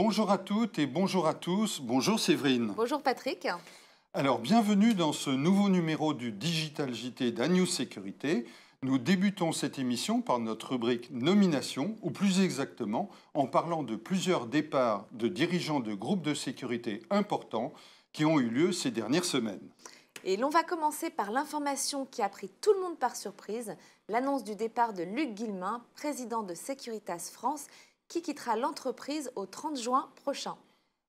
Bonjour à toutes et bonjour à tous. Bonjour Séverine. Bonjour Patrick. Alors, bienvenue dans ce nouveau numéro du Digital JT d'Anews Sécurité. Nous débutons cette émission par notre rubrique Nomination, ou plus exactement en parlant de plusieurs départs de dirigeants de groupes de sécurité importants qui ont eu lieu ces dernières semaines. Et l'on va commencer par l'information qui a pris tout le monde par surprise, l'annonce du départ de Luc Guillemin, président de Securitas France, qui quittera l'entreprise au 30 juin prochain.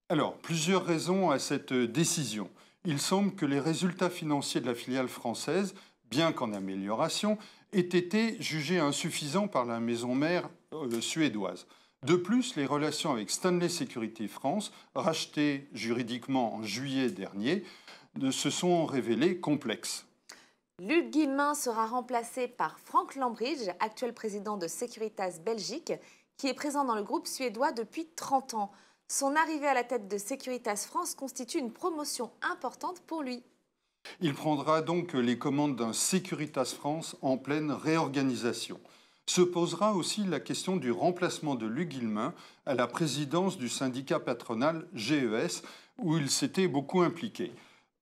Alors, plusieurs raisons à cette décision. Il semble que les résultats financiers de la filiale française, bien qu'en amélioration, aient été jugés insuffisants par la maison mère suédoise. De plus, les relations avec Stanley Security France, rachetées juridiquement en juillet dernier, se sont révélées complexes. Luc Guillemin sera remplacé par Frank Lambridge, actuel président de Securitas Belgique, qui est présent dans le groupe suédois depuis 30 ans. Son arrivée à la tête de Securitas France constitue une promotion importante pour lui. Il prendra donc les commandes d'un Securitas France en pleine réorganisation. Se posera aussi la question du remplacement de Luc Guillemin à la présidence du syndicat patronal GES, où il s'était beaucoup impliqué.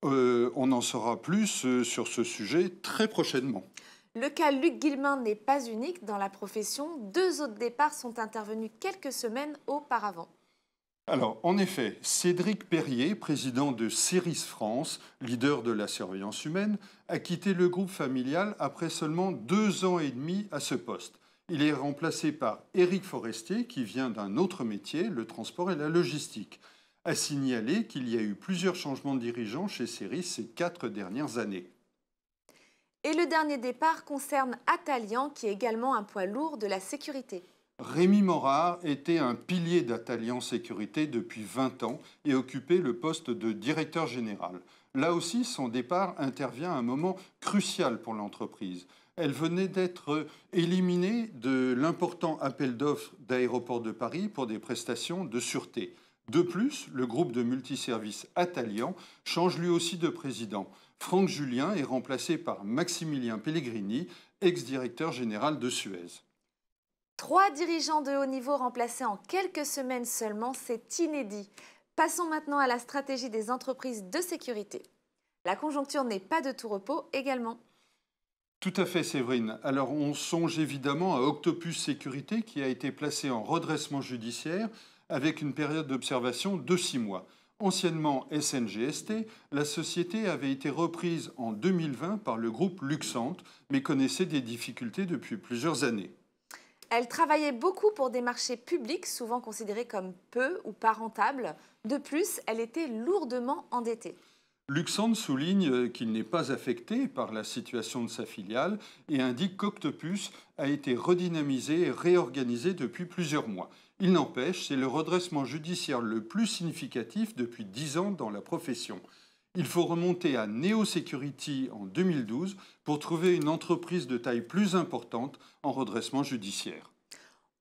On en saura plus sur ce sujet très prochainement. Le cas Luc Guillemin n'est pas unique dans la profession. 2 autres départs sont intervenus quelques semaines auparavant. Alors, en effet, Cédric Perrier, président de Ceris France, leader de la surveillance humaine, a quitté le groupe familial après seulement 2 ans et demi à ce poste. Il est remplacé par Éric Forestier, qui vient d'un autre métier, le transport et la logistique. À signaler qu'il y a eu plusieurs changements de dirigeants chez Ceris ces 4 dernières années. Et le dernier départ concerne Atalian, qui est également un poids lourd de la sécurité. Rémi Morard était un pilier d'Atalian Sécurité depuis 20 ans et occupait le poste de directeur général. Là aussi, son départ intervient à un moment crucial pour l'entreprise. Elle venait d'être éliminée de l'important appel d'offres d'Aéroports de Paris pour des prestations de sûreté. De plus, le groupe de multiservices Atalian change lui aussi de président. Franck Julien est remplacé par Maximilien Pellegrini, ex-directeur général de Suez. 3 dirigeants de haut niveau remplacés en quelques semaines seulement, c'est inédit. Passons maintenant à la stratégie des entreprises de sécurité. La conjoncture n'est pas de tout repos également. Tout à fait, Séverine. Alors, on songe évidemment à Octopus Sécurité qui a été placé en redressement judiciaire avec une période d'observation de 6 mois. Anciennement SNGST, la société avait été reprise en 2020 par le groupe Luxant, mais connaissait des difficultés depuis plusieurs années. Elle travaillait beaucoup pour des marchés publics, souvent considérés comme peu ou pas rentables. De plus, elle était lourdement endettée. Luxant souligne qu'il n'est pas affecté par la situation de sa filiale et indique qu'Octopus a été redynamisé et réorganisé depuis plusieurs mois. Il n'empêche, c'est le redressement judiciaire le plus significatif depuis 10 ans dans la profession. Il faut remonter à Neo Security en 2012 pour trouver une entreprise de taille plus importante en redressement judiciaire.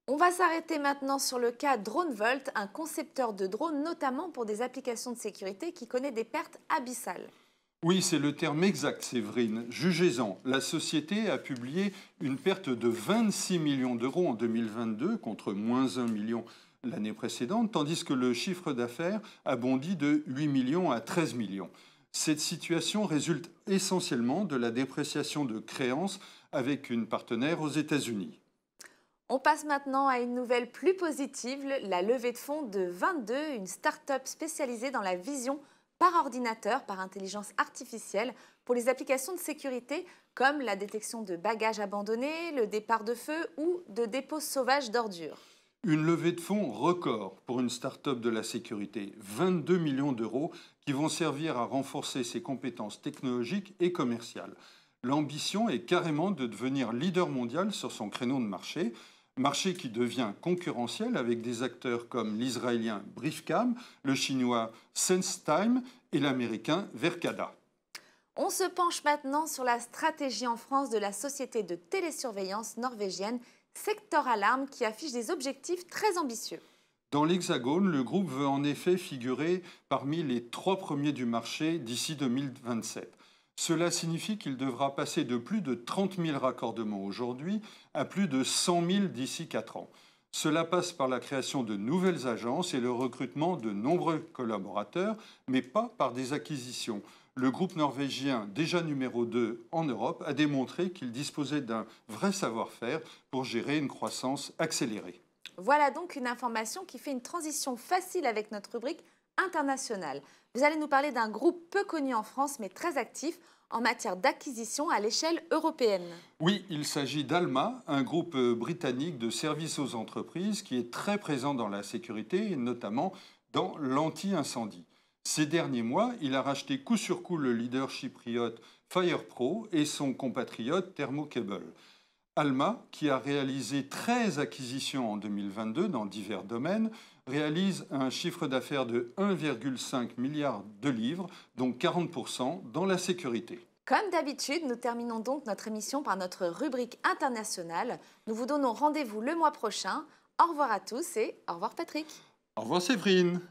On va s'arrêter maintenant sur le cas DroneVolt, un concepteur de drones notamment pour des applications de sécurité qui connaît des pertes abyssales. Oui, c'est le terme exact, Séverine. Jugez-en. La société a publié une perte de 26 millions d'euros en 2022 contre moins 1 million l'année précédente, tandis que le chiffre d'affaires a bondi de 8 millions à 13 millions. Cette situation résulte essentiellement de la dépréciation de créances avec une partenaire aux États-Unis. On passe maintenant à une nouvelle plus positive, la levée de fonds de 22, une start-up spécialisée dans la vision par ordinateur, par intelligence artificielle, pour les applications de sécurité comme la détection de bagages abandonnés, le départ de feu ou de dépôts sauvages d'ordures. Une levée de fonds record pour une start-up de la sécurité, 22 millions d'euros qui vont servir à renforcer ses compétences technologiques et commerciales. L'ambition est carrément de devenir leader mondial sur son créneau de marché qui devient concurrentiel avec des acteurs comme l'israélien Briefcam, le chinois SenseTime et l'américain Verkada. On se penche maintenant sur la stratégie en France de la société de télésurveillance norvégienne Sector Alarm qui affiche des objectifs très ambitieux. Dans l'Hexagone, le groupe veut en effet figurer parmi les 3 premiers du marché d'ici 2027. Cela signifie qu'il devra passer de plus de 30 000 raccordements aujourd'hui à plus de 100 000 d'ici 4 ans. Cela passe par la création de nouvelles agences et le recrutement de nombreux collaborateurs, mais pas par des acquisitions. Le groupe norvégien, déjà numéro 2 en Europe, a démontré qu'il disposait d'un vrai savoir-faire pour gérer une croissance accélérée. Voilà donc une information qui fait une transition facile avec notre rubrique internationale. Vous allez nous parler d'un groupe peu connu en France mais très actif en matière d'acquisition à l'échelle européenne. Oui, il s'agit d'Alma, un groupe britannique de services aux entreprises qui est très présent dans la sécurité et notamment dans l'anti-incendie. Ces derniers mois, il a racheté coup sur coup le leader chypriote FirePro et son compatriote Thermocable. Alma, qui a réalisé 13 acquisitions en 2022 dans divers domaines, réalise un chiffre d'affaires de 1,5 milliard de livres, dont 40% dans la sécurité. Comme d'habitude, nous terminons donc notre émission par notre rubrique internationale. Nous vous donnons rendez-vous le mois prochain. Au revoir à tous et au revoir Patrick. Au revoir Séverine.